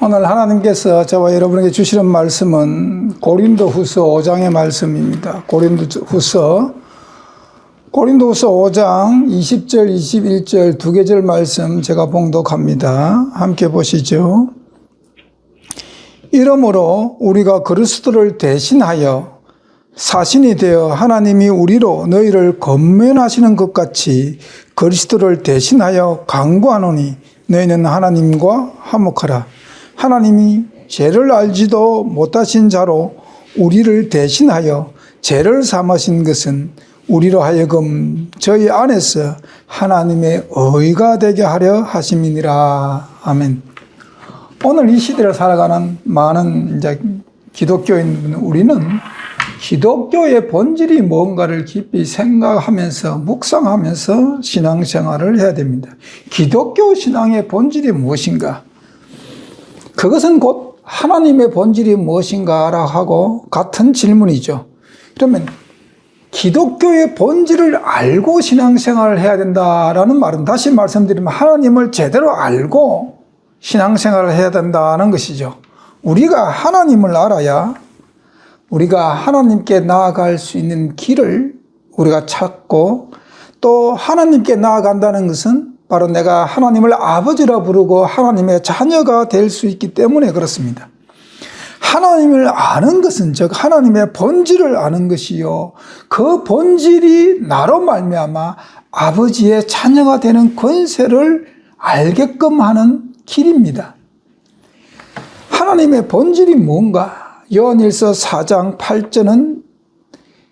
오늘 하나님께서 저와 여러분에게 주시는 말씀은 고린도후서 5장의 말씀입니다. 고린도후서 5장 20절, 21절 두 계절 말씀 제가 봉독합니다. 함께 보시죠. 이러므로 우리가 그리스도를 대신하여 사신이 되어 하나님이 우리로 너희를 권면하시는 것 같이 그리스도를 대신하여 간구하노니 너희는 하나님과 화목하라. 하나님이 죄를 알지도 못하신 자로 우리를 대신하여 죄를 삼으신 것은 우리로 하여금 저희 안에서 하나님의 의가 되게 하려 하심이니라. 아멘. 오늘 이 시대를 살아가는 많은 기독교인 우리는 기독교의 본질이 뭔가를 깊이 생각하면서 묵상하면서 신앙생활을 해야 됩니다. 기독교 신앙의 본질이 무엇인가? 그것은 곧 하나님의 본질이 무엇인가라고 하고 같은 질문이죠. 그러면 기독교의 본질을 알고 신앙생활을 해야 된다라는 말은 다시 말씀드리면 하나님을 제대로 알고 신앙생활을 해야 된다는 것이죠. 우리가 하나님을 알아야 우리가 하나님께 나아갈 수 있는 길을 우리가 찾고, 또 하나님께 나아간다는 것은 바로 내가 하나님을 아버지라 부르고 하나님의 자녀가 될 수 있기 때문에 그렇습니다. 하나님을 아는 것은 즉 하나님의 본질을 아는 것이요, 그 본질이 나로 말미암아 아버지의 자녀가 되는 권세를 알게끔 하는 길입니다. 하나님의 본질이 뭔가? 요한일서 4장 8절은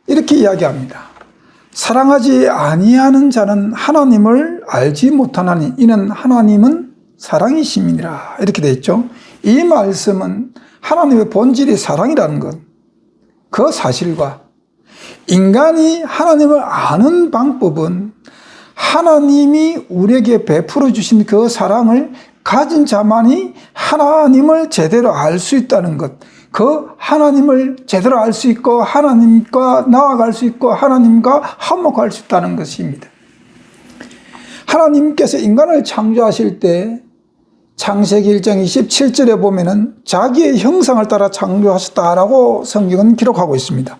이렇게 이야기합니다. 사랑하지 아니하는 자는 하나님을 알지 못하나니 이는 하나님은 사랑이심이니라. 이렇게 되어 있죠. 이 말씀은 하나님의 본질이 사랑이라는 것, 그 사실과 인간이 하나님을 아는 방법은 하나님이 우리에게 베풀어 주신 그 사랑을 가진 자만이 하나님을 제대로 알 수 있다는 것, 그 하나님을 제대로 알 수 있고 하나님과 나아갈 수 있고 하나님과 화목할 수 있다는 것입니다. 하나님께서 인간을 창조하실 때 창세기 1장 27절에 보면은 자기의 형상을 따라 창조하셨다라고 성경은 기록하고 있습니다.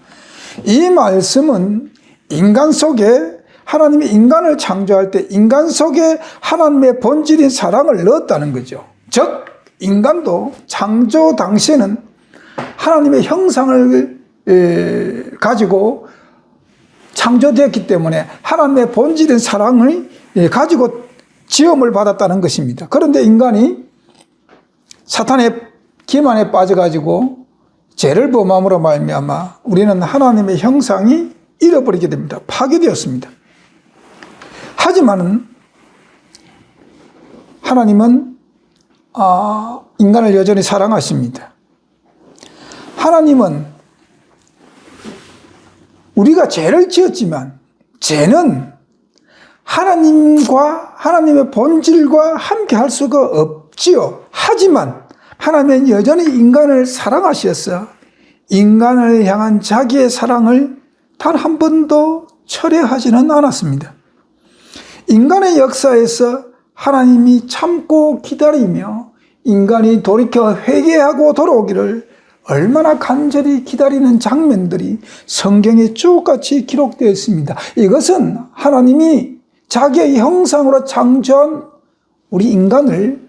이 말씀은 인간 속에 하나님이 인간을 창조할 때 인간 속에 하나님의 본질인 사랑을 넣었다는 거죠. 즉 인간도 창조 당시에는 하나님의 형상을 가지고 창조되었기 때문에 하나님의 본질인 사랑을 가지고 지음을 받았다는 것입니다. 그런데 인간이 사탄의 기만에 빠져가지고 죄를 범함으로 말미암아 우리는 하나님의 형상이 잃어버리게 됩니다. 파괴되었습니다. 하지만은 하나님은 인간을 여전히 사랑하십니다. 하나님은 우리가 죄를 지었지만 죄는 하나님과 하나님의 본질과 함께 할 수가 없지요. 하지만 하나님은 여전히 인간을 사랑하셔서 인간을 향한 자기의 사랑을 단 한 번도 철회하지는 않았습니다. 인간의 역사에서 하나님이 참고 기다리며 인간이 돌이켜 회개하고 돌아오기를 얼마나 간절히 기다리는 장면들이 성경에 쭉같이 기록되어 있습니다. 이것은 하나님이 자기의 형상으로 창조한 우리 인간을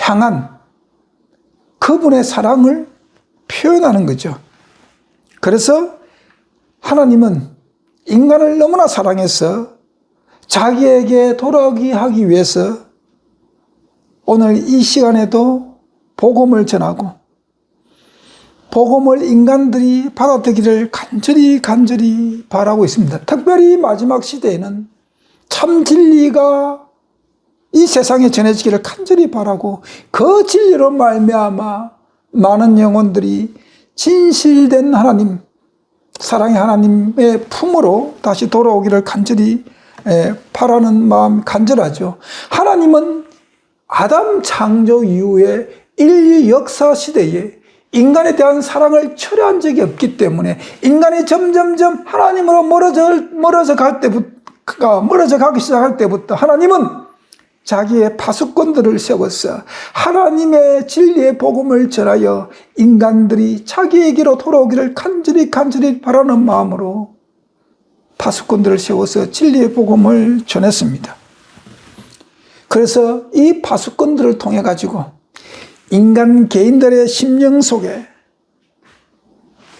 향한 그분의 사랑을 표현하는 거죠. 그래서 하나님은 인간을 너무나 사랑해서 자기에게 돌아오게 하기 위해서 오늘 이 시간에도 복음을 전하고 복음을 인간들이 받아들이기를 간절히 바라고 있습니다. 특별히 마지막 시대에는 참 진리가 이 세상에 전해지기를 간절히 바라고 그 진리로 말미암아 많은 영혼들이 진실된 하나님, 사랑의 하나님의 품으로 다시 돌아오기를 간절히 바라는 마음 간절하죠. 하나님은 아담 창조 이후에 인류 역사 시대에 인간에 대한 사랑을 철회한 적이 없기 때문에 인간이 점점점 하나님으로 멀어져 가기 시작할 때부터 하나님은 자기의 파수꾼들을 세워서 하나님의 진리의 복음을 전하여 인간들이 자기에게로 돌아오기를 간절히 바라는 마음으로 파수꾼들을 세워서 진리의 복음을 전했습니다. 그래서 이 파수꾼들을 통해 가지고 인간 개인들의 심령 속에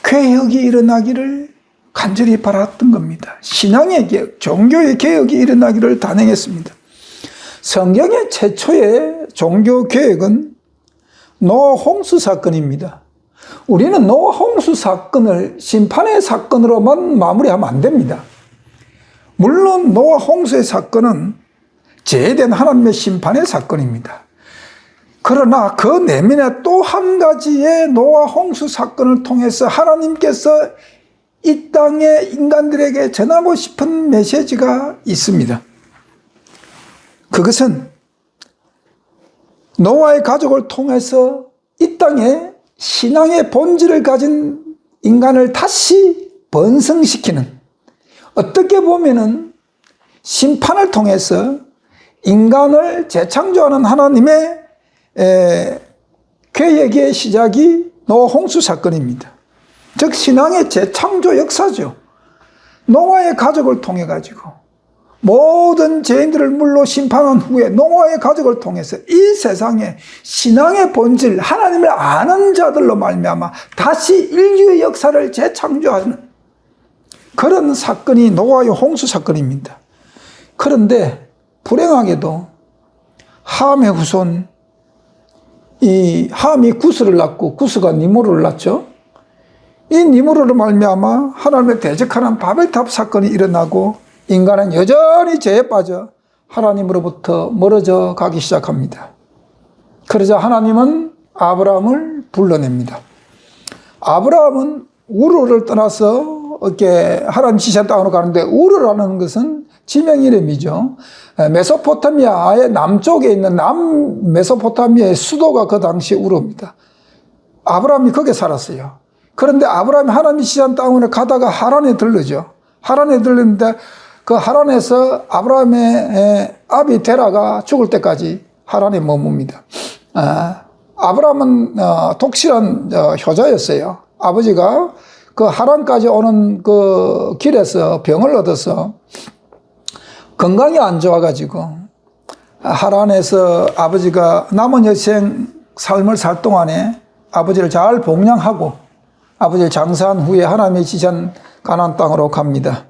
개혁이 일어나기를 간절히 바랐던 겁니다. 신앙의 개혁, 종교의 개혁이 일어나기를 단행했습니다. 성경의 최초의 종교 개혁은 노아 홍수 사건입니다. 우리는 노아 홍수 사건을 심판의 사건으로만 마무리하면 안 됩니다. 물론 노아 홍수의 사건은 제대한 하나님의 심판의 사건입니다. 그러나 그 내면에 또 한 가지의 노아 홍수 사건을 통해서 하나님께서 이 땅에 인간들에게 전하고 싶은 메시지가 있습니다. 그것은 노아의 가족을 통해서 이 땅에 신앙의 본질을 가진 인간을 다시 번성시키는, 어떻게 보면은 심판을 통해서 인간을 재창조하는 하나님의 계획의 시작이 노아 홍수 사건입니다. 즉 신앙의 재창조 역사죠. 노아의 가족을 통해 가지고 모든 죄인들을 물로 심판한 후에 노아의 가족을 통해서 이 세상에 신앙의 본질, 하나님을 아는 자들로 말미암아 다시 인류의 역사를 재창조하는 그런 사건이 노아의 홍수 사건입니다. 그런데 불행하게도 함의 후손, 이 함이 구스를 낳고 구스가 니무르를 낳죠. 이 니무르로 말미암아 하나님을 대적하는 바벨탑 사건이 일어나고 인간은 여전히 죄에 빠져 하나님으로부터 멀어져 가기 시작합니다. 그러자 하나님은 아브라함을 불러냅니다. 아브라함은 우르를 떠나서 이렇게 하나님 지시한 땅으로 가는데, 우르라는 것은 지명 이름이죠. 메소포타미아의 남쪽에 있는 남메소포타미아의 수도가 그 당시 우르입니다. 아브라함이 거기에 살았어요. 그런데 아브라함이 하나님이 지시한 땅으로 가다가 하란에 들르죠. 하란에 들르는데 그 하란에서 아브라함의 아비 데라가 죽을 때까지 하란에 머뭅니다. 아브라함은 독실한 효자였어요. 아버지가 그 하란까지 오는 그 길에서 병을 얻어서 건강이 안 좋아가지고 하란에서 아버지가 남은 여생 삶을 살 동안에 아버지를 잘 복양하고 아버지를 장사한 후에 하나님의 지시한 가나안 땅으로 갑니다.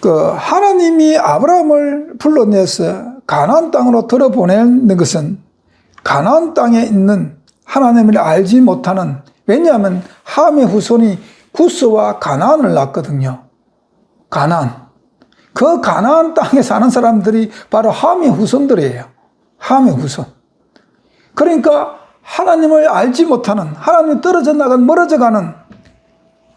하나님이 아브라함을 불러내서 가나안 땅으로 들어보내는 것은 가나안 땅에 있는 하나님을 알지 못하는, 왜냐하면 함의 후손이 구스와 가나안을 낳거든요. 가나안. 그 가나안 땅에 사는 사람들이 바로 함의 후손들이에요. 함의 후손. 그러니까 하나님을 알지 못하는, 하나님이 떨어져 나간, 멀어져 가는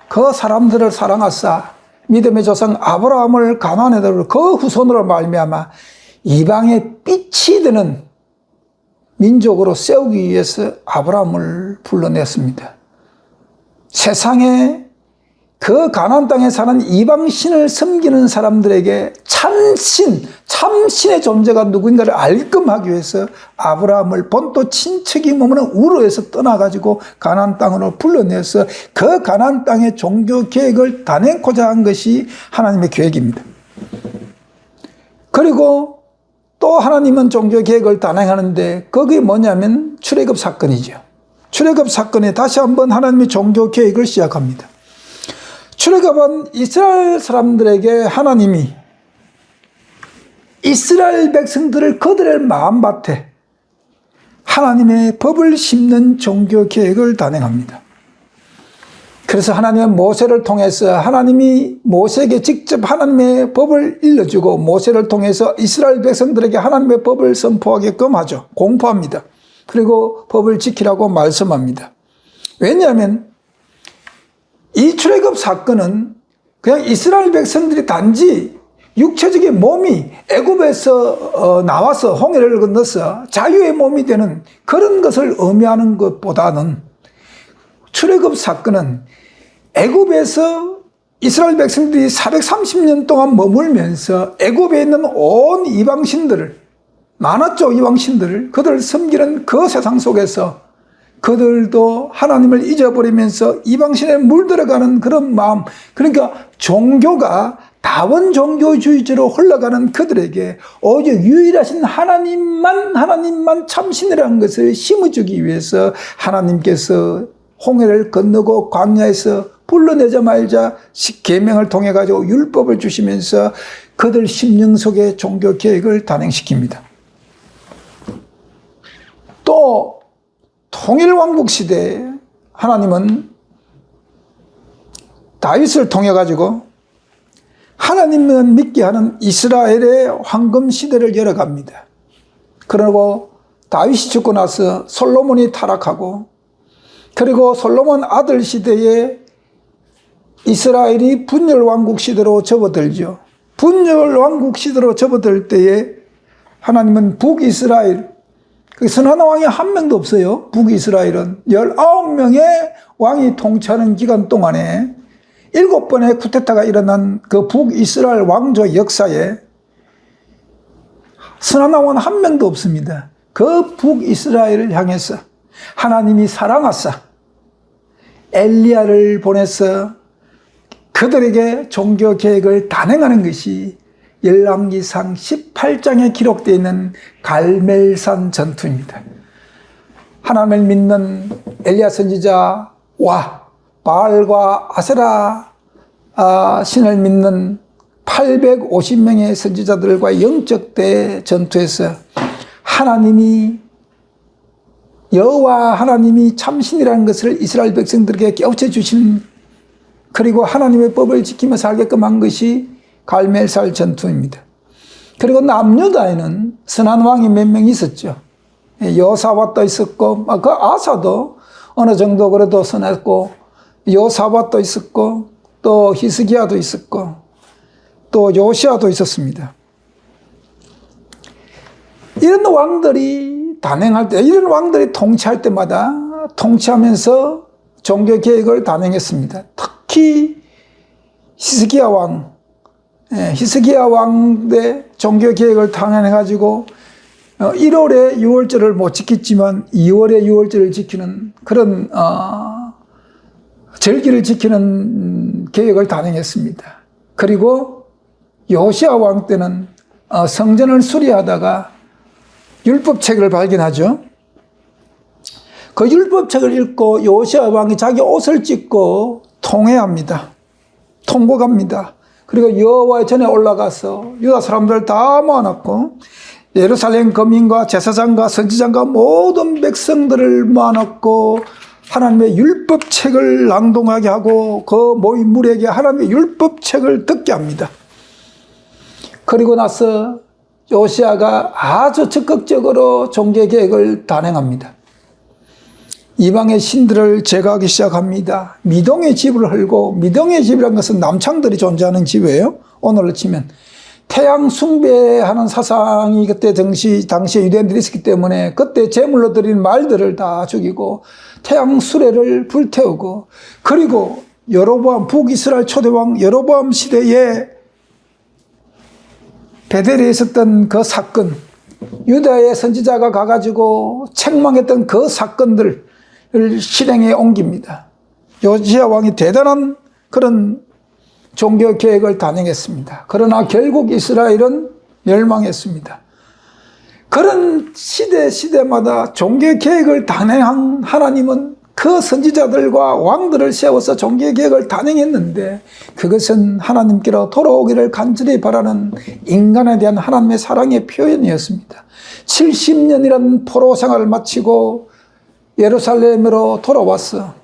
그 사람들을 사랑하사 믿음의 조상 아브라함을 가나안에 들어 그 후손으로 말미암아 이방의 빛이 되는 민족으로 세우기 위해서 아브라함을 불러냈습니다. 세상에 그 가나안 땅에 사는 이방신을 섬기는 사람들에게 참신의 존재가 누구인가를 알끔 하기 위해서 아브라함을 본토 친척이 머무는 우르에서 떠나가지고 가나안 땅으로 불러내서 그 가나안 땅의 종교 계획을 단행코자 한 것이 하나님의 계획입니다. 그리고 또 하나님은 종교 계획을 단행하는데 그게 뭐냐면 출애굽 사건이죠. 출애굽 사건에 다시 한번 하나님의 종교 계획을 시작합니다. 출애굽은 이스라엘 사람들에게 하나님이 이스라엘 백성들을 그들의 마음밭에 하나님의 법을 심는 종교 계획을 단행합니다. 그래서 하나님은 모세를 통해서 하나님이 모세에게 직접 하나님의 법을 일러주고 모세를 통해서 이스라엘 백성들에게 하나님의 법을 선포하게끔 하죠. 공포합니다. 그리고 법을 지키라고 말씀합니다. 왜냐하면 이 출애굽 사건은 그냥 이스라엘 백성들이 단지 육체적인 몸이 애굽에서 나와서 홍해를 건너서 자유의 몸이 되는 그런 것을 의미하는 것보다는 출애굽 사건은 애굽에서 이스라엘 백성들이 430년 동안 머물면서 애굽에 있는 온 이방신들을, 많았죠, 이방신들을, 그들을 섬기는 그 세상 속에서 그들도 하나님을 잊어버리면서 이방신에 물들어가는 그런 마음, 그러니까 종교가 다원 종교주의자로 흘러가는 그들에게 오직 유일하신 하나님만 참신이라는 것을 심어주기 위해서 하나님께서 홍해를 건너고 광야에서 불러내자 말자 계명을 통해 가지고 율법을 주시면서 그들 심령 속에 종교 계획을 단행시킵니다. 또 통일왕국 시대에 하나님은 다윗을 통해 가지고 하나님만 믿게 하는 이스라엘의 황금 시대를 열어갑니다. 그리고 다윗이 죽고 나서 솔로몬이 타락하고, 그리고 솔로몬 아들 시대에 이스라엘이 분열왕국 시대로 접어들죠. 분열왕국 시대로 접어들 때에 하나님은 북이스라엘, 선한 왕이 한 명도 없어요. 북이스라엘은 19명의 왕이 통치하는 기간 동안에 7번의 쿠데타가 일어난 그 북이스라엘 왕조 역사에 선한 왕은 한 명도 없습니다. 그 북이스라엘을 향해서 하나님이 사랑하사 엘리야를 보내서 그들에게 종교 계획을 단행하는 것이 열왕기상 18장에 기록되어 있는 갈멜산 전투입니다. 하나님을 믿는 엘리야 선지자와 바알과 아세라 신을 믿는 850명의 선지자들과 영적 대전투에서 하나님이 여호와 하나님이 참신이라는 것을 이스라엘 백성들에게 깨우쳐 주신, 그리고 하나님의 법을 지키며 살게끔 한 것이 갈멜살 전투입니다. 그리고 남유다에는 선한 왕이 몇 명 있었죠. 여호사밧도 있었고, 그 아사도 어느 정도 그래도 선했고, 여호사밧도 있었고, 또 히스기야도 있었고, 또 요시야도 있었습니다. 이런 왕들이 단행할 때, 이런 왕들이 통치할 때마다 통치하면서 종교 계획을 단행했습니다. 특히 히스기야 왕, 히스기야 왕의 종교 계획을 단행해가지고 1월에 6월절을 못 지켰지만 2월에 6월절을 지키는 그런 절기를 지키는 계획을 단행했습니다. 그리고 요시야 왕 때는 성전을 수리하다가 율법책을 발견하죠. 그 율법책을 읽고 요시야 왕이 자기 옷을 찢고 통회합니다. 통곡합니다. 그리고 여호와의 전에 올라가서 유다 사람들 다 모아놓고 예루살렘 거민과 제사장과 선지장과 모든 백성들을 모아놓고 하나님의 율법책을 낭독하게 하고 그 모인 무리에게 하나님의 율법책을 듣게 합니다. 그리고 나서 요시야가 아주 적극적으로 종교 계획을 단행합니다. 이방의 신들을 제거하기 시작합니다. 미동의 집을 헐고, 미동의 집이라는 것은 남창들이 존재하는 집이에요. 오늘로 치면 태양 숭배하는 사상이 그때 당시에 유대인들이 있었기 때문에 그때 제물로 드린 말들을 다 죽이고 태양 수레를 불태우고, 그리고 여로보암 북이스라엘 초대왕 여로보암 시대에 베델에 있었던 그 사건, 유다의 선지자가 가가지고 책망했던 그 사건들을 실행에 옮깁니다. 요시야 왕이 대단한 그런 종교 계획을 단행했습니다. 그러나 결국 이스라엘은 멸망했습니다. 그런 시대마다 종교 계획을 단행한 하나님은 그 선지자들과 왕들을 세워서 종교 계획을 단행했는데 그것은 하나님께로 돌아오기를 간절히 바라는 인간에 대한 하나님의 사랑의 표현이었습니다. 70년이라는 포로 생활을 마치고 예루살렘으로 돌아왔어.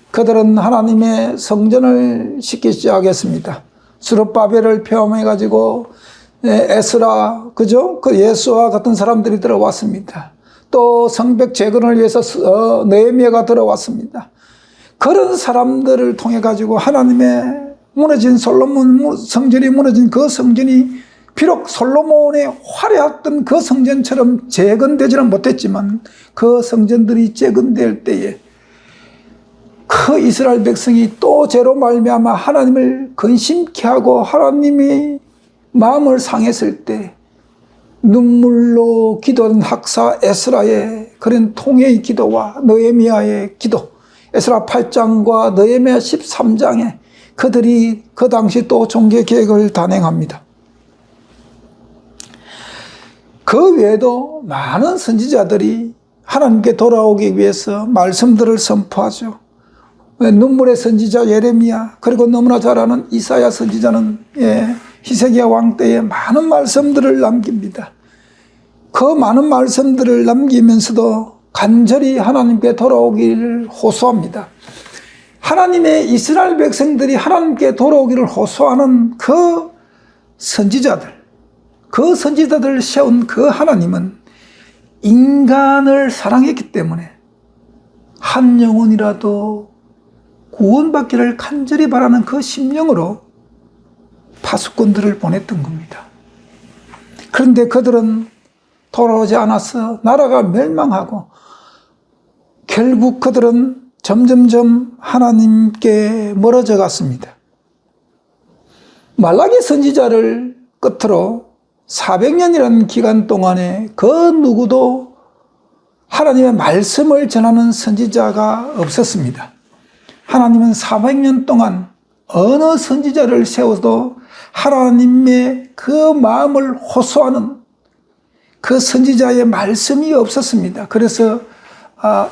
그들은 하나님의 성전을 짓기 시작했습니다. 스룹바벨을 포함해가지고 에스라, 그죠? 그 예수와 같은 사람들이 들어왔습니다. 또 성벽 재건을 위해서 느헤미야가 들어왔습니다. 그런 사람들을 통해 가지고 하나님의 무너진 솔로몬 성전이 무너진 그 성전이 비록 솔로몬의 화려했던 그 성전처럼 재건되지는 못했지만 그 성전들이 재건될 때에 그 이스라엘 백성이 또 죄로 말미암아 하나님을 근심케 하고 하나님이 마음을 상했을 때 눈물로 기도하는 학사 에스라의 그런 통회의 기도와 느헤미야의 기도, 에스라 8장과 느헤미야 13장에 그들이 그 당시 또 종교 개혁을 단행합니다. 그 외에도 많은 선지자들이 하나님께 돌아오기 위해서 말씀들을 선포하죠. 눈물의 선지자 예레미야, 그리고 너무나 잘 아는 이사야 선지자는 히스기야 왕 때에 많은 말씀들을 남깁니다. 그 많은 말씀들을 남기면서도 간절히 하나님께 돌아오기를 호소합니다. 하나님의 이스라엘 백성들이 하나님께 돌아오기를 호소하는 그 선지자들, 그 선지자들을 세운 그 하나님은 인간을 사랑했기 때문에 한 영혼이라도 구원받기를 간절히 바라는 그 심령으로 파수꾼들을 보냈던 겁니다. 그런데 그들은 돌아오지 않아서 나라가 멸망하고 결국 그들은 점점점 하나님께 멀어져 갔습니다. 말라기 선지자를 끝으로 400년이라는 기간 동안에 그 누구도 하나님의 말씀을 전하는 선지자가 없었습니다. 하나님은 400년 동안 어느 선지자를 세워도 하나님의 그 마음을 호소하는 그 선지자의 말씀이 없었습니다. 그래서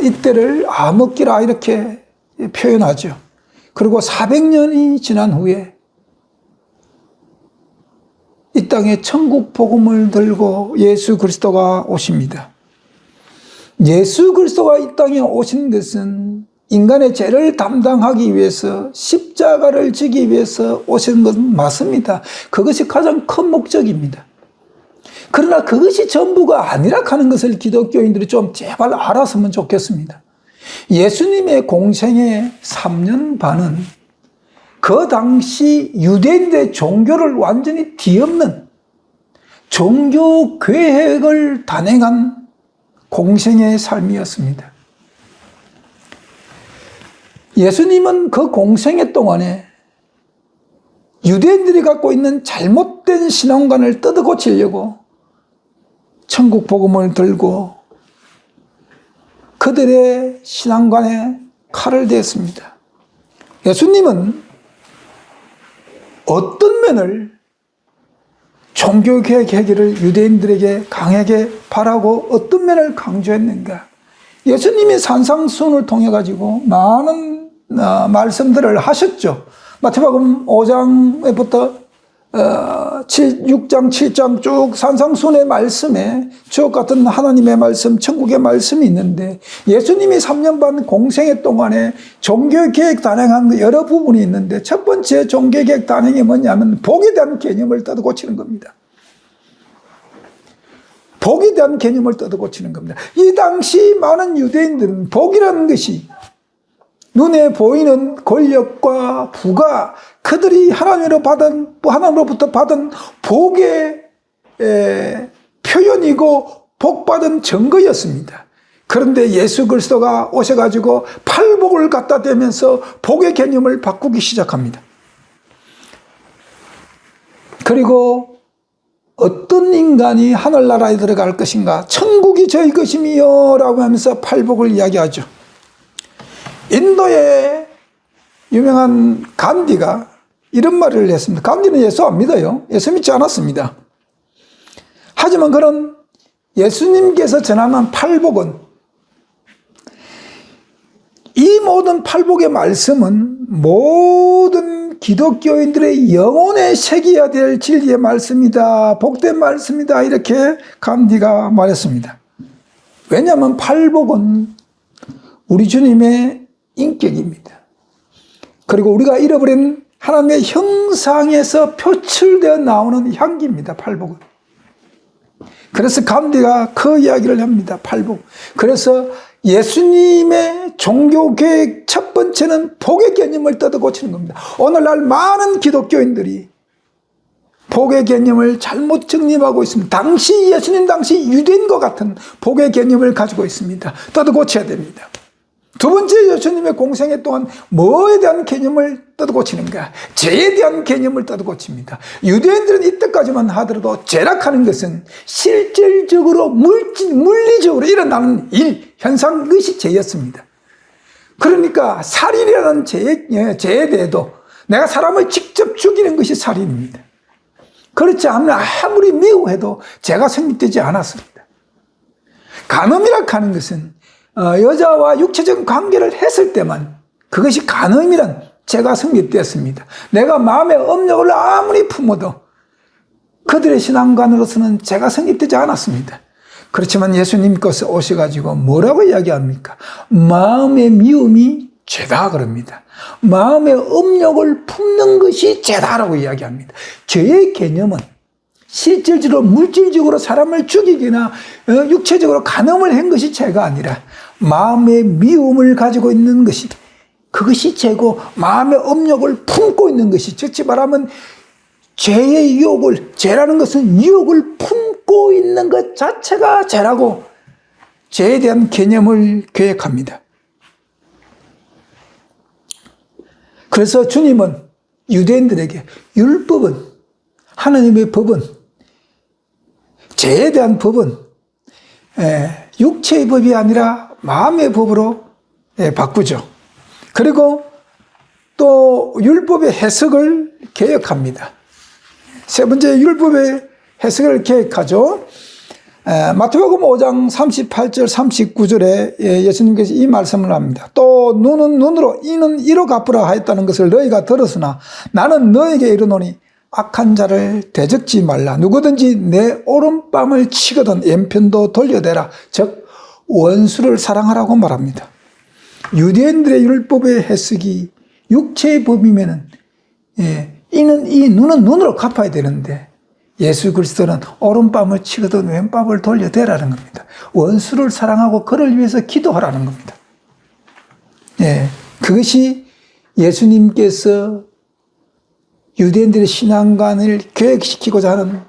이때를 암흑기라 이렇게 표현하죠. 그리고 400년이 지난 후에 이 땅에 천국 복음을 들고 예수 그리스도가 오십니다. 예수 그리스도가 이 땅에 오신 것은 인간의 죄를 담당하기 위해서 십자가를 지기 위해서 오신 것은 맞습니다. 그것이 가장 큰 목적입니다. 그러나 그것이 전부가 아니라 하는 것을 기독교인들이 좀 제발 알았으면 좋겠습니다. 예수님의 공생의 3년 반은 그 당시 유대인들의 종교를 완전히 뒤엎는 종교 계획을 단행한 공생의 삶이었습니다. 예수님은 그 공생애 동안에 유대인들이 갖고 있는 잘못된 신앙관을 뜯어고치려고 천국 복음을 들고 그들의 신앙관에 칼을 대었습니다. 예수님은 어떤 면을 종교개혁 해결을 유대인들에게 강하게 바라고 어떤 면을 강조했는가? 예수님이 산상수훈을 통해 가지고 많은 말씀들을 하셨죠. 마태복음 5장부터 6장, 7장 쭉 산상수훈의 말씀에 주옥 같은 하나님의 말씀, 천국의 말씀이 있는데 예수님이 3년 반 공생애 동안에 종교개혁 단행한 여러 부분이 있는데 첫 번째 종교개혁 단행이 뭐냐면 복에 대한 개념을 뜯어고치는 겁니다. 복에 대한 개념을 뜯어고치는 겁니다. 이 당시 많은 유대인들은 복이라는 것이 눈에 보이는 권력과 부가 그들이 하나님으로부터 받은 복의 표현이고 복받은 증거였습니다. 그런데 예수 그리스도가 오셔가지고 팔복을 갖다 대면서 복의 개념을 바꾸기 시작합니다. 그리고 어떤 인간이 하늘나라에 들어갈 것인가? 천국이 저희 것임이요 라고 하면서 팔복을 이야기하죠. 인도의 유명한 간디가 이런 말을 했습니다. 간디는 예수 안 믿어요. 예수 믿지 않았습니다. 하지만 그런 예수님께서 전하는 팔복은 이 모든 팔복의 말씀은 모든 기독교인들의 영혼에 새겨야 될 진리의 말씀이다. 복된 말씀이다. 이렇게 간디가 말했습니다. 왜냐하면 팔복은 우리 주님의 인격입니다. 그리고 우리가 잃어버린 하나님의 형상에서 표출되어 나오는 향기입니다. 팔복은. 그래서 간디가 그 이야기를 합니다. 팔복. 그래서 예수님의 종교계획 첫 번째는 복의 개념을 뜯어고치는 겁니다. 오늘날 많은 기독교인들이 복의 개념을 잘못 정립하고 있습니다. 예수님 당시 유대인과 같은 복의 개념을 가지고 있습니다. 뜯어고쳐야 됩니다. 두 번째 예수님의 공생애 동안 뭐에 대한 개념을 뜯어고치는가? 죄에 대한 개념을 뜯어고칩니다. 유대인들은 이때까지만 하더라도 죄락하는 것은 실질적으로 물리적으로 일어나는 일, 현상, 그것이 죄였습니다. 그러니까 살인이라는 죄에 대해도 내가 사람을 직접 죽이는 것이 살인입니다. 그렇지 않으면 아무리 미워해도 죄가 성립되지 않았습니다. 간음이라 하는 것은 여자와 육체적 관계를 했을 때만 그것이 간음이란 죄가 성립되었습니다. 내가 마음의 업력을 아무리 품어도 그들의 신앙관으로서는 죄가 성립되지 않았습니다. 그렇지만 예수님께서 오셔가지고 뭐라고 이야기합니까? 마음의 미움이 죄다 그럽니다. 마음의 업력을 품는 것이 죄다라고 이야기합니다. 죄의 개념은 실질적으로 물질적으로 사람을 죽이거나 육체적으로 간음을 한 것이 죄가 아니라 마음의 미움을 가지고 있는 것이 그것이 죄고 마음의 업력을 품고 있는 것이 즉시 말하면 죄의 유혹을 죄라는 것은 유혹을 품고 있는 것 자체가 죄라고 죄에 대한 개념을 계획합니다. 그래서 주님은 유대인들에게 율법은 하나님의 법은 죄에 대한 법은 육체의 법이 아니라 마음의 법으로 바꾸죠. 그리고 또 율법의 해석을 개혁합니다. 세 번째 율법의 해석을 개혁하죠. 마태복음 5장 38절 39절에 예수님께서 이 말씀을 합니다. 또 눈은 눈으로 이는 이로 갚으라 하였다는 것을 너희가 들었으나 나는 너에게 이르노니 악한 자를 대적지 말라. 누구든지 내 오른뺨을 치거든 왼편도 돌려대라. 즉 원수를 사랑하라고 말합니다. 유대인들의 율법의 해석이 육체의 법이면은 이는 이 눈은 눈으로 갚아야 되는데 예수 그리스도는 오른뺨을 치거든 왼뺨을 돌려대라는 겁니다. 원수를 사랑하고 그를 위해서 기도하라는 겁니다. 그것이 예수님께서 유대인들의 신앙관을 계획시키고자 하는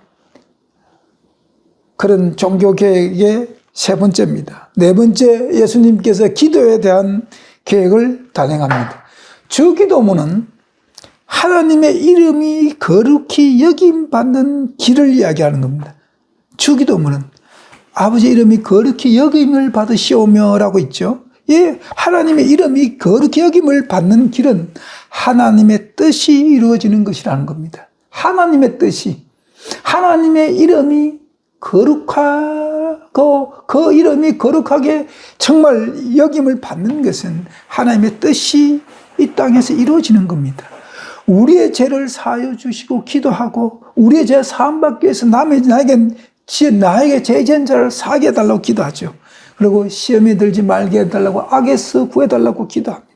그런 종교계획의 세 번째입니다. 네 번째, 예수님께서 기도에 대한 계획을 단행합니다. 주기도문은 하나님의 이름이 거룩히 여김받는 길을 이야기하는 겁니다. 주기도문은 아버지 이름이 거룩히 여김을 받으시오며 라고 있죠. 하나님의 이름이 거룩히 여김을 받는 길은 하나님의 뜻이 이루어지는 것이라는 겁니다. 하나님의 뜻이, 하나님의 이름이 거룩하고 그 이름이 거룩하게 정말 여김을 받는 것은 하나님의 뜻이 이 땅에서 이루어지는 겁니다. 우리의 죄를 사하여 주시고 기도하고 우리의 죄 사함받기 위해서 나에게 죄 지은 자를 사하게 해달라고 기도하죠. 그리고 시험에 들지 말게 해달라고 악에서 구해달라고 기도합니다.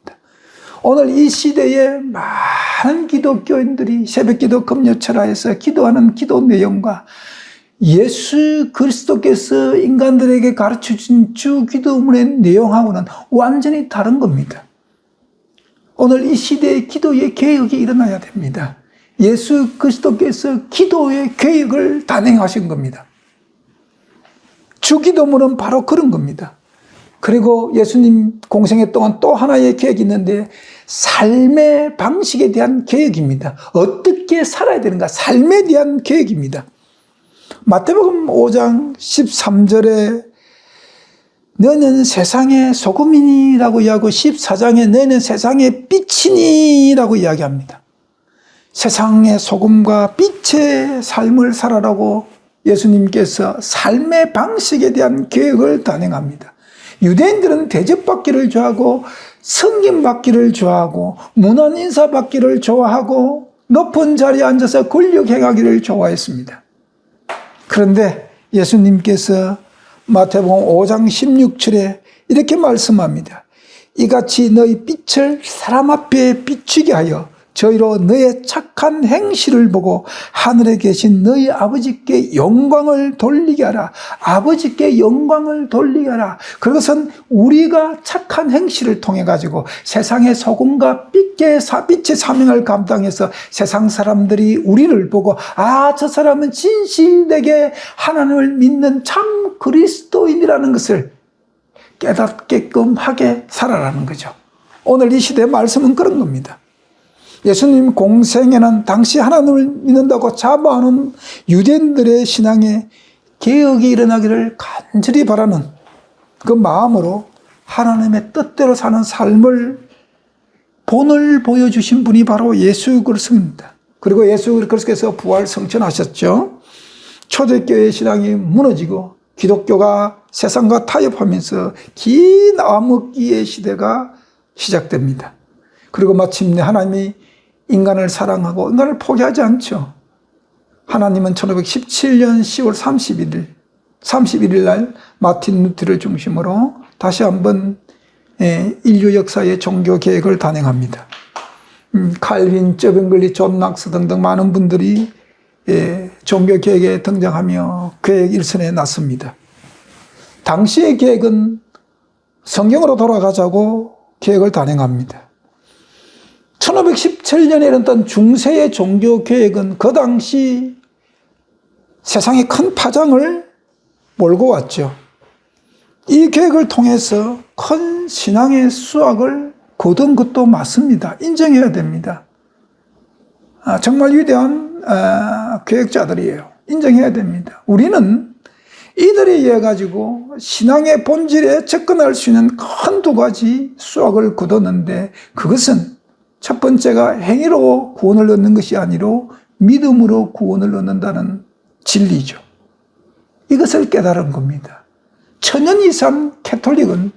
오늘 이 시대에 많은 기독교인들이 새벽기도 금요철야에서 기도하는 기도 내용과 예수 그리스도께서 인간들에게 가르쳐준 주기도문의 내용하고는 완전히 다른 겁니다. 오늘 이 시대에 기도의 개혁이 일어나야 됩니다. 예수 그리스도께서 기도의 개혁을 단행하신 겁니다. 주기도문은 바로 그런 겁니다. 그리고 예수님 공생애 동안 또 하나의 계획이 있는데 삶의 방식에 대한 계획입니다. 어떻게 살아야 되는가? 삶에 대한 계획입니다. 마태복음 5장 13절에 너는 세상의 소금이니라고 이야기하고 14장에 너는 세상의 빛이니라고 이야기합니다. 세상의 소금과 빛의 삶을 살아라고 예수님께서 삶의 방식에 대한 계획을 단행합니다. 유대인들은 대접받기를 좋아하고 섬김받기를 좋아하고 문안 인사받기를 좋아하고 높은 자리에 앉아서 권력 행하기를 좋아했습니다. 그런데 예수님께서 마태복음 5장 16절에 이렇게 말씀합니다. 이같이 너희 빛을 사람 앞에 비추게 하여 저희로 너의 착한 행실을 보고 하늘에 계신 너희 아버지께 영광을 돌리게 하라. 아버지께 영광을 돌리게 하라. 그것은 우리가 착한 행실을 통해 가지고 세상의 소금과 빛의 사명을 감당해서 세상 사람들이 우리를 보고 저 사람은 진실되게 하나님을 믿는 참 그리스도인이라는 것을 깨닫게끔 하게 살아라는 거죠. 오늘 이 시대의 말씀은 그런 겁니다. 예수님 공생에는 당시 하나님을 믿는다고 자부하는 유대인들의 신앙에 개혁이 일어나기를 간절히 바라는 그 마음으로 하나님의 뜻대로 사는 삶을 본을 보여주신 분이 바로 예수 그리스도입니다. 그리고 예수 그리스도께서 부활 성천하셨죠. 초대교회 신앙이 무너지고 기독교가 세상과 타협하면서 긴 암흑기의 시대가 시작됩니다. 그리고 마침내 하나님이 인간을 사랑하고 인간을 포기하지 않죠. 하나님은 1517년 10월 31일 날 마틴 루터를 중심으로 다시 한번 인류 역사의 종교 개혁을 단행합니다. 칼빈, 저병글리, 존 낙스 등등 많은 분들이 종교 개혁에 등장하며 계획 일선에 났습니다. 당시의 계획은 성경으로 돌아가자고 계획을 단행합니다. 1517년에 일어났던 중세의 종교 개혁은 그 당시 세상에 큰 파장을 몰고 왔죠. 이 계획을 통해서 큰 신앙의 수확을 거둔 것도 맞습니다. 인정해야 됩니다. 정말 위대한 계획자들이에요. 인정해야 됩니다. 우리는 이들에 의해 가지고 신앙의 본질에 접근할 수 있는 큰 두 가지 수확을 거뒀는데 그것은 첫 번째가 행위로 구원을 얻는 것이 아니로 믿음으로 구원을 얻는다는 진리죠. 이것을 깨달은 겁니다. 천년 이상 캐톨릭은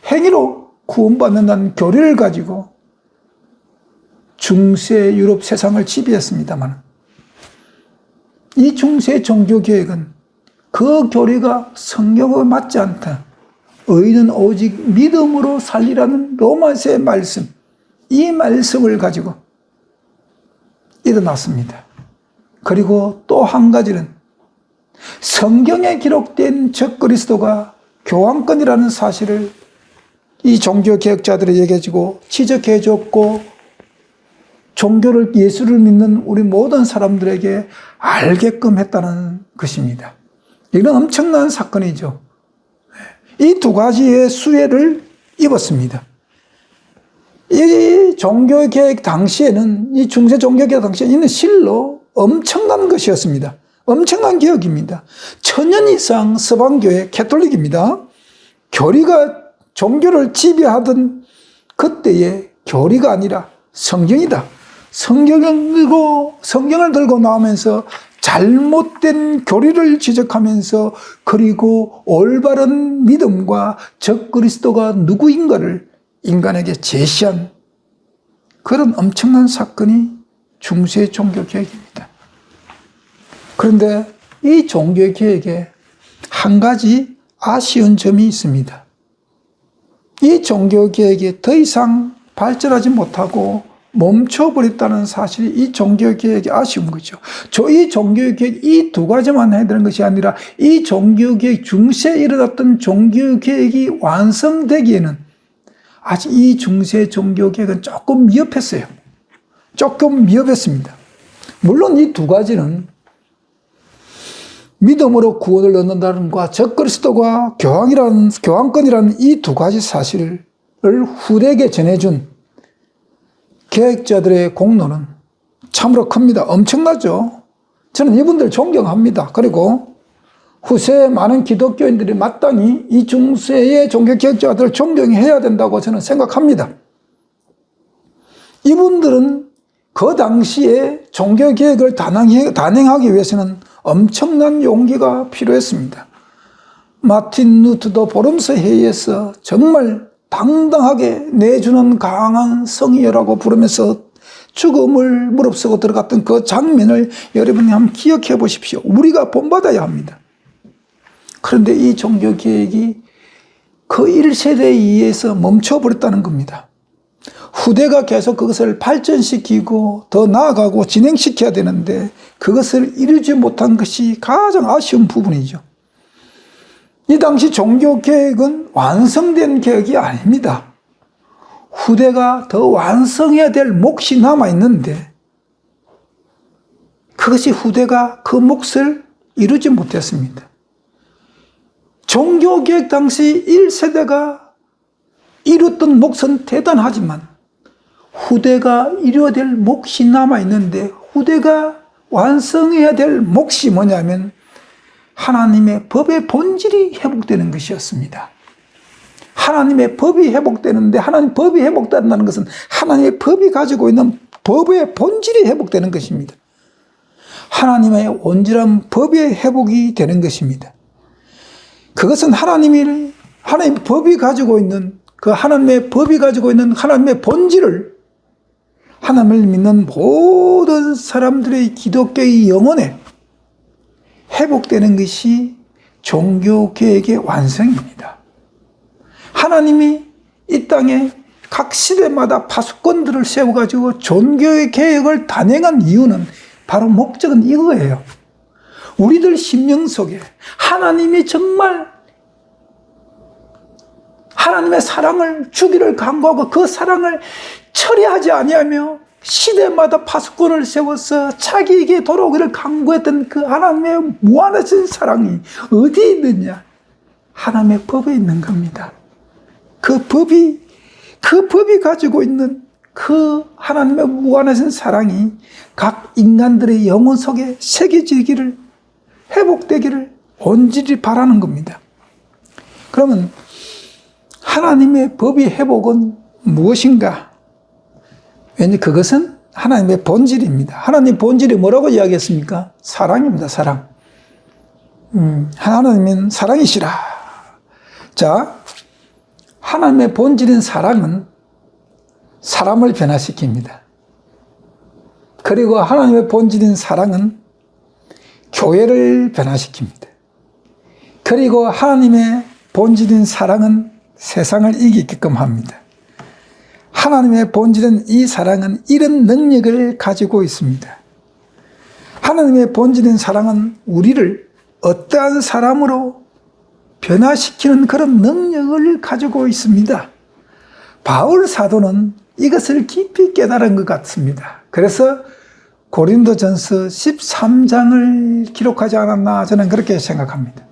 행위로 구원받는다는 교리를 가지고 중세 유럽 세상을 지배했습니다만 이 중세 종교개혁은 그 교리가 성경과 맞지 않다. 의인은 오직 믿음으로 살리라는 로마서의 말씀, 이 말씀을 가지고 일어났습니다. 그리고 또 한 가지는 성경에 기록된 적그리스도가 교황권이라는 사실을 이 종교개혁자들에게 해주고 지적해 줬고 종교를 예수를 믿는 우리 모든 사람들에게 알게끔 했다는 것입니다. 이건 엄청난 사건이죠. 이 두 가지의 수혜를 입었습니다. 이 종교개혁 당시에는 이 중세 종교개혁 당시에는 실로 엄청난 것이었습니다. 엄청난 개혁입니다. 1000년 이상 서방교회 캐톨릭입니다. 교리가 종교를 지배하던 그때의 교리가 아니라 성경이다. 성경을 들고 나오면서 잘못된 교리를 지적하면서 그리고 올바른 믿음과 적그리스도가 누구인가를 인간에게 제시한 그런 엄청난 사건이 중세 종교개혁입니다. 그런데 이 종교개혁에 한 가지 아쉬운 점이 있습니다. 이 종교개혁이 더 이상 발전하지 못하고 멈춰버렸다는 사실이 이 종교개혁이 아쉬운 거죠. 이 종교개혁 이 두 가지만 해야 되는 것이 아니라 이 종교개혁 중세에 일어났던 종교개혁이 완성되기에는 아직 이 중세 종교개혁은 조금 미흡했어요. 조금 미흡했습니다. 물론 이 두 가지는 믿음으로 구원을 얻는다는 것과 적그리스도가 교황권이라는 이 두 가지 사실을 후대에게 전해준 개혁자들의 공로는 참으로 큽니다. 엄청나죠. 저는 이분들 존경합니다. 그리고 후세의 많은 기독교인들이 마땅히 이 중세의 종교개혁자들을 존경해야 된다고 저는 생각합니다. 이분들은 그 당시에 종교개혁을 단행하기 위해서는 엄청난 용기가 필요했습니다. 마틴 루터도 보름서 회의에서 정말 당당하게 내주는 강한 성의여라고 부르면서 죽음을 무릅쓰고 들어갔던 그 장면을 여러분이 한번 기억해 보십시오. 우리가 본받아야 합니다. 그런데 이 종교개혁이 그 1세대에 의해서 멈춰버렸다는 겁니다. 후대가 계속 그것을 발전시키고 더 나아가고 진행시켜야 되는데 그것을 이루지 못한 것이 가장 아쉬운 부분이죠. 이 당시 종교개혁은 완성된 개혁이 아닙니다. 후대가 더 완성해야 될 몫이 남아있는데 그것이 후대가 그 몫을 이루지 못했습니다. 종교개혁 당시 1세대가 이뤘던 몫은 대단하지만 후대가 이뤄야 될 몫이 남아있는데, 후대가 완성해야 될 몫이 뭐냐면 하나님의 법의 본질이 회복되는 것이었습니다. 하나님의 법이 회복되는데, 하나님 법이 회복된다는 것은 하나님의 법이 가지고 있는 법의 본질이 회복되는 것입니다. 하나님의 온전한 법의 회복이 되는 것입니다. 그것은 하나님의 법이 가지고 있는, 그 하나님의 법이 가지고 있는 하나님의 본질을 하나님을 믿는 모든 사람들의 기독교의 영혼에 회복되는 것이 종교개혁의 완성입니다. 하나님이 이 땅에 각 시대마다 파수꾼들을 세워가지고 종교의 개혁을 단행한 이유는, 바로 목적은 이거예요. 우리들 심령 속에 하나님이 정말 하나님의 사랑을 주기를 간구하고 그 사랑을 철회하지 아니하며 시대마다 파수꾼을 세워서 자기에게 돌아오기를 간구했던 그 하나님의 무한하신 사랑이 어디에 있느냐? 하나님의 법에 있는 겁니다. 그 법이 가지고 있는 그 하나님의 무한하신 사랑이 각 인간들의 영혼 속에 새겨지기를, 회복되기를 온전히 바라는 겁니다. 그러면 하나님의 법의 회복은 무엇인가? 왜냐하면 그것은 하나님의 본질입니다. 하나님의 본질이 뭐라고 이야기했습니까? 사랑입니다. 사랑. 하나님은 사랑이시라. 자, 하나님의 본질인 사랑은 사람을 변화시킵니다. 그리고 하나님의 본질인 사랑은 교회를 변화시킵니다. 그리고 하나님의 본질인 사랑은 세상을 이기게끔 합니다. 하나님의 본질은, 이 사랑은 이런 능력을 가지고 있습니다. 하나님의 본질인 사랑은 우리를 어떠한 사람으로 변화시키는 그런 능력을 가지고 있습니다. 바울 사도는 이것을 깊이 깨달은 것 같습니다. 그래서 고린도전서 13장을 기록하지 않았나, 저는 그렇게 생각합니다.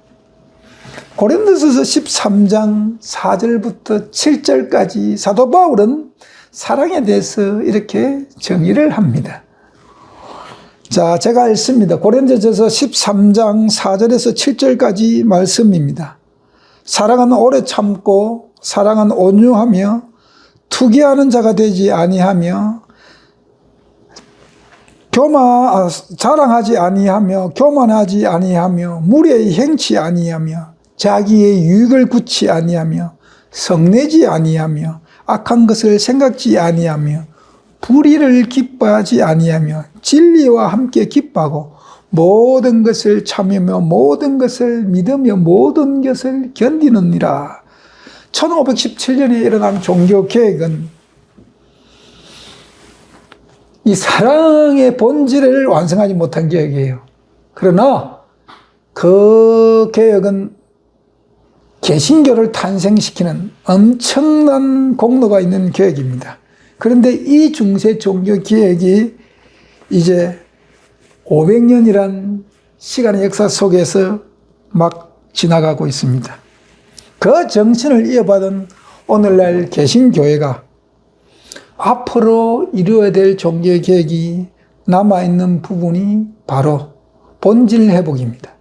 고린도전서 13장 4절부터 7절까지 사도 바울은 사랑에 대해서 이렇게 정의를 합니다. 자, 제가 읽습니다. 고린도전서 13장 4절에서 7절까지 말씀입니다. 사랑은 오래 참고, 사랑은 온유하며, 투기하는 자가 되지 아니하며, 자랑하지 아니하며, 교만하지 아니하며, 무례히 행치 아니하며, 자기의 유익을 굳지 아니하며, 성내지 아니하며, 악한 것을 생각지 아니하며, 불의를 기뻐하지 아니하며, 진리와 함께 기뻐하고, 모든 것을 참으며, 모든 것을 믿으며, 모든 것을 견디느니라. 1517년에 일어난 종교개혁은 이 사랑의 본질을 완성하지 못한 개혁이에요. 그러나 그 개혁은 개신교를 탄생시키는 엄청난 공로가 있는 개혁입니다. 그런데 이 중세 종교개혁이 이제 500년이란 시간의 역사 속에서 막 지나가고 있습니다. 그 정신을 이어받은 오늘날 개신교회가 앞으로 이루어야 될 종교개혁이 남아있는 부분이 바로 본질 회복입니다.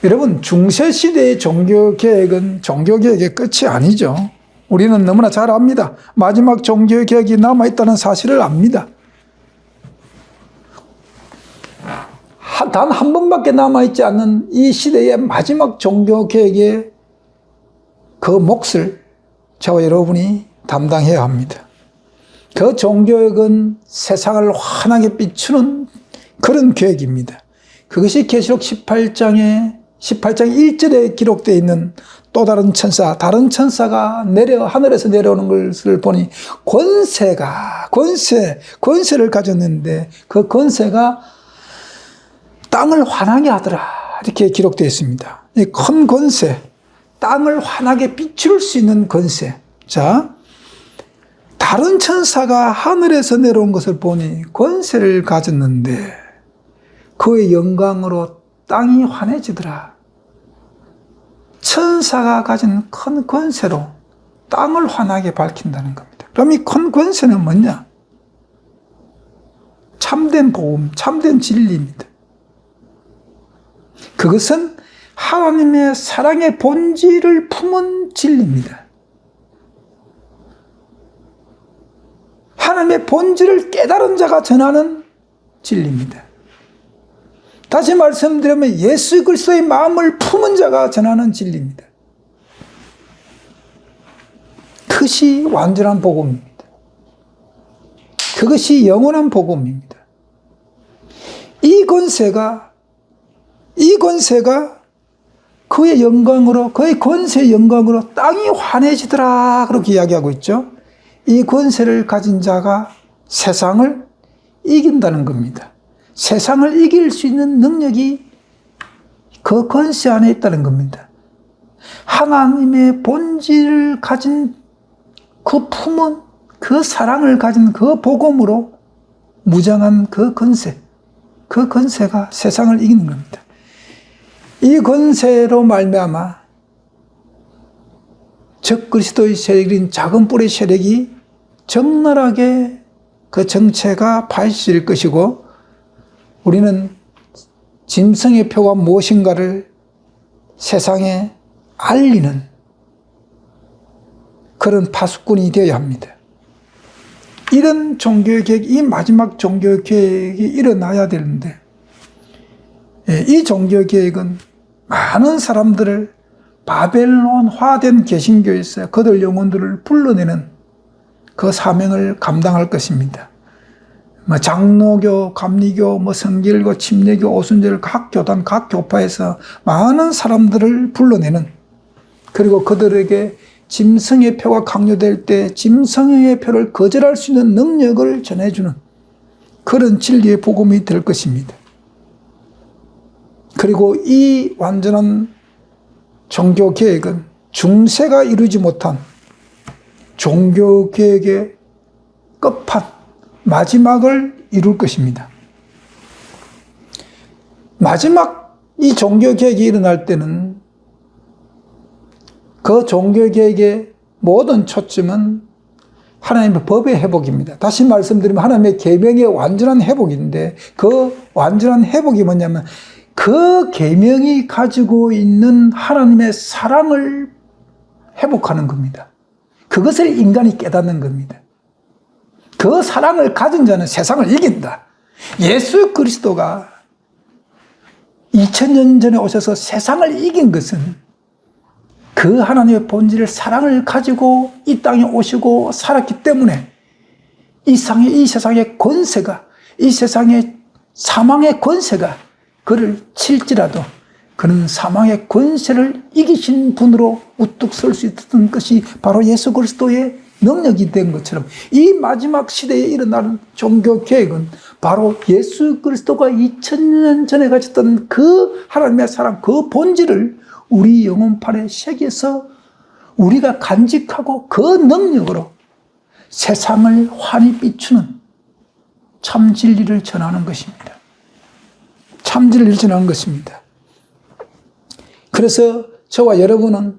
여러분, 중세시대의 종교개혁은 종교개혁의 끝이 아니죠. 우리는 너무나 잘 압니다. 마지막 종교개혁이 남아있다는 사실을 압니다. 단 한 번밖에 남아있지 않는 이 시대의 마지막 종교개혁의 그 몫을 저와 여러분이 담당해야 합니다. 그 종교개혁은 세상을 환하게 비추는 그런 계획입니다. 그것이 계시록 18장 1절에 기록되어 있는 또 다른 천사, 다른 천사가 하늘에서 내려오는 것을 보니 권세를 가졌는데 그 권세가 땅을 환하게 하더라. 이렇게 기록되어 있습니다. 이 큰 권세, 땅을 환하게 비출 수 있는 권세. 자, 다른 천사가 하늘에서 내려온 것을 보니 권세를 가졌는데 그의 영광으로 땅이 환해지더라. 천사가 가진 큰 권세로 땅을 환하게 밝힌다는 겁니다. 그럼 이 큰 권세는 뭐냐? 참된 복음, 참된 진리입니다. 그것은 하나님의 사랑의 본질을 품은 진리입니다. 하나님의 본질을 깨달은 자가 전하는 진리입니다. 다시 말씀드리면 예수 그리스도의 마음을 품은 자가 전하는 진리입니다. 그것이 완전한 복음입니다. 그것이 영원한 복음입니다. 이 권세가 그의 영광으로, 그의 권세의 영광으로 땅이 환해지더라 그렇게 이야기하고 있죠. 이 권세를 가진 자가 세상을 이긴다는 겁니다. 세상을 이길 수 있는 능력이 그 권세 안에 있다는 겁니다. 하나님의 본질을 가진 그 품은 그 사랑을 가진 그 복음으로 무장한 그 권세가 세상을 이기는 겁니다. 이 권세로 말미암아 적그리스도의 세력인 작은 뿔의 세력이 적나라하게 그 정체가 파헤칠 것이고, 우리는 짐승의 표가 무엇인가를 세상에 알리는 그런 파수꾼이 되어야 합니다. 이런 종교개혁, 이 마지막 종교개혁이 일어나야 되는데, 이 종교개혁은 많은 사람들을 바벨론화된 개신교에서 그들 영혼들을 불러내는 그 사명을 감당할 것입니다. 장로교, 감리교, 성길교, 침례교, 오순절 각 교단, 각 교파에서 많은 사람들을 불러내는, 그리고 그들에게 짐승의 표가 강요될 때 짐승의 표를 거절할 수 있는 능력을 전해주는 그런 진리의 복음이 될 것입니다. 그리고 이 완전한 종교개혁은 중세가 이루지 못한 종교개혁의 끝판, 마지막을 이룰 것입니다. 마지막 이 종교개혁이 일어날 때는 그 종교개혁의 모든 초점은 하나님의 법의 회복입니다. 다시 말씀드리면 하나님의 계명의 완전한 회복인데, 그 완전한 회복이 뭐냐면 그 계명이 가지고 있는 하나님의 사랑을 회복하는 겁니다. 그것을 인간이 깨닫는 겁니다. 그 사랑을 가진 자는 세상을 이긴다. 예수 그리스도가 2000년 전에 오셔서 세상을 이긴 것은 그 하나님의 본질을, 사랑을 가지고 이 땅에 오시고 살았기 때문에 이 세상의 권세가, 이 세상의 사망의 권세가 그를 칠지라도 그는 사망의 권세를 이기신 분으로 우뚝 설 수 있었던 것이 바로 예수 그리스도의 능력이 된 것처럼, 이 마지막 시대에 일어나는 종교개혁은 바로 예수 그리스도가 2000년 전에 가졌던 그 하나님의 사랑, 그 본질을 우리 영혼판에 새겨서 우리가 간직하고 그 능력으로 세상을 환히 비추는 참 진리를 전하는 것입니다. 참 진리를 전하는 것입니다. 그래서 저와 여러분은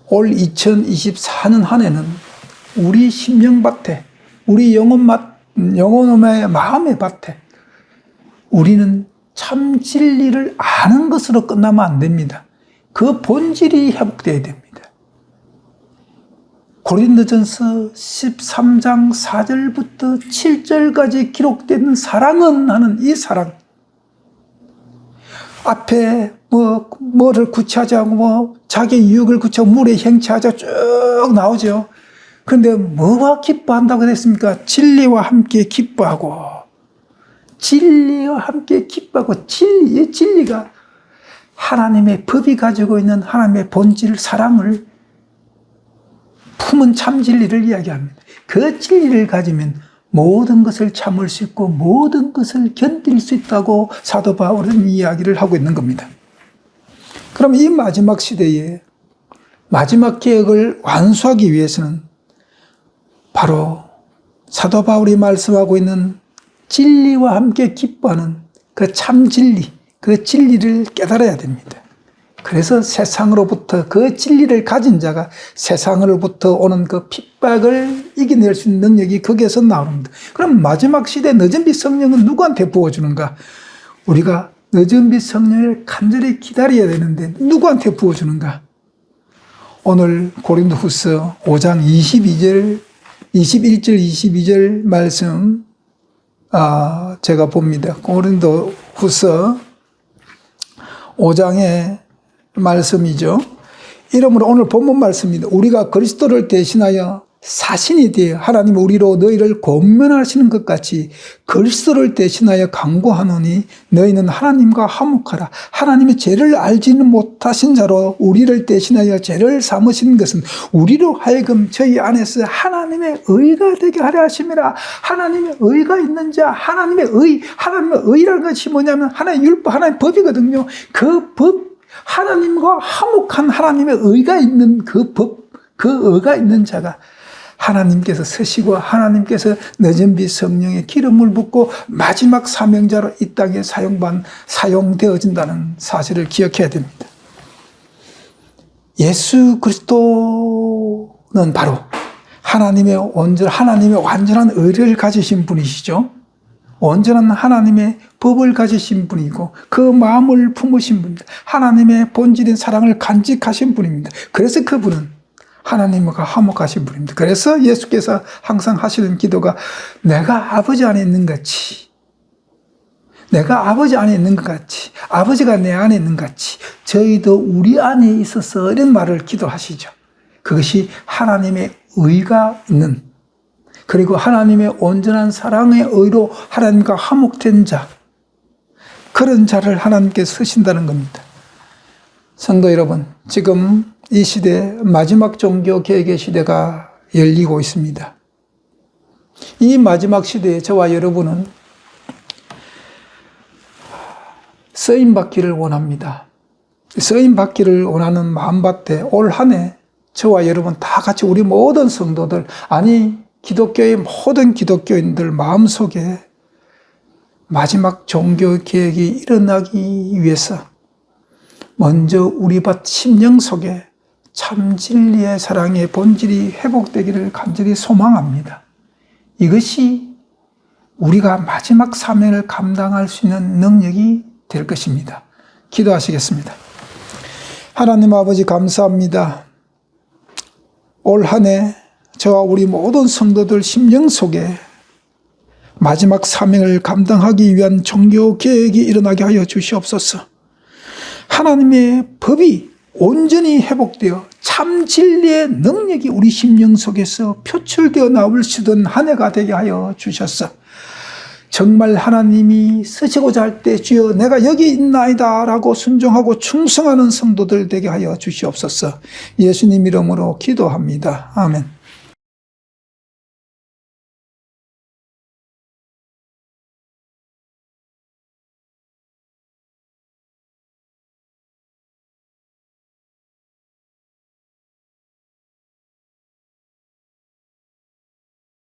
올 2024년 한 해는 우리 심령밭에, 우리 영혼의 마음의 밭에 우리는 참 진리를 아는 것으로 끝나면 안 됩니다. 그 본질이 회복되어야 됩니다. 고린도전서 13장 4절부터 7절까지 기록된 사랑은 하는 이 사랑, 앞에 뭐를 구체하지 않고 자기 유익을 구체하고 물에 행치하자 쭉 나오죠. 그런데 뭐가 기뻐한다고 했습니까? 진리와 함께 기뻐하고, 진리와 함께 기뻐하고, 진리가 하나님의 법이 가지고 있는 하나님의 본질, 사랑을 품은 참 진리를 이야기합니다. 그 진리를 가지면 모든 것을 참을 수 있고 모든 것을 견딜 수 있다고 사도 바울은 이야기를 하고 있는 겁니다. 그럼 이 마지막 시대에 마지막 개혁을 완수하기 위해서는 바로 사도 바울이 말씀하고 있는 진리와 함께 기뻐하는 그 참 진리, 그 진리를 깨달아야 됩니다. 그래서 세상으로부터 그 진리를 가진 자가 세상으로부터 오는 그 핍박을 이겨낼 수 있는 능력이 거기에서 나옵니다. 그럼 마지막 시대 늦은빛 성령은 누구한테 부어주는가? 우리가 늦은빛 성령을 간절히 기다려야 되는데 누구한테 부어주는가? 오늘 고린도후서 5장 21절 22절 말씀 제가 봅니다. 고린도후서 5장의 말씀이죠. 이러므로 오늘 본문 말씀입니다. 우리가 그리스도를 대신하여 사신이 되어 하나님 우리로 너희를 권면하시는 것 같이 그리스도를 대신하여 간구하노니 너희는 하나님과 화목하라. 하나님의 죄를 알지는 못하신 자로 우리를 대신하여 죄를 삼으신 것은 우리로 하여금 저희 안에서 하나님의 의가 되게 하려 하심이라. 하나님의 의가 있는 자, 하나님의 의라는 것이 뭐냐면 하나님의 율법, 하나님의 법이거든요. 그 법, 하나님과 화목한 하나님의 의가 있는 그 법, 그 의가 있는 자가 하나님께서 쓰시고 하나님께서 늦은빛 성령의 기름을 붓고 마지막 사명자로 이 땅에 사용되어진다는 사실을 기억해야 됩니다. 예수 그리스도는 바로 하나님의 완전한 의를 가지신 분이시죠. 온전한 하나님의 법을 가지신 분이고 그 마음을 품으신 분입니다. 하나님의 본질인 사랑을 간직하신 분입니다. 그래서 그분은 하나님과 화목하신 분입니다. 그래서 예수께서 항상 하시는 기도가 내가 아버지 안에 있는 것 같이 아버지가 내 안에 있는 것 같이 저희도 우리 안에 있어서 이런 말을 기도하시죠. 그것이 하나님의 의가 있는, 그리고 하나님의 온전한 사랑의 의로 하나님과 화목된 자, 그런 자를 하나님께서 쓰신다는 겁니다. 성도 여러분, 지금 이 시대 마지막 종교 개혁의 시대가 열리고 있습니다. 이 마지막 시대에 저와 여러분은 쓰임받기를 원합니다. 쓰임받기를 원하는 마음밭에 올 한 해 저와 여러분 다 같이 우리 모든 성도들, 아니 기독교의 모든 기독교인들 마음속에 마지막 종교 개혁이 일어나기 위해서 먼저 우리 밭 심령 속에 참 진리의 사랑의 본질이 회복되기를 간절히 소망합니다. 이것이 우리가 마지막 사명을 감당할 수 있는 능력이 될 것입니다. 기도하시겠습니다. 하나님 아버지 감사합니다. 올 한 해 저와 우리 모든 성도들 심령 속에 마지막 사명을 감당하기 위한 종교 계획이 일어나게 하여 주시옵소서. 하나님의 법이 온전히 회복되어 참 진리의 능력이 우리 심령 속에서 표출되어 나올 수 있는 한 해가 되게 하여 주셨어. 정말 하나님이 쓰시고자 할 때 주여 내가 여기 있나이다 라고 순종하고 충성하는 성도들 되게 하여 주시옵소서. 예수님 이름으로 기도합니다. 아멘.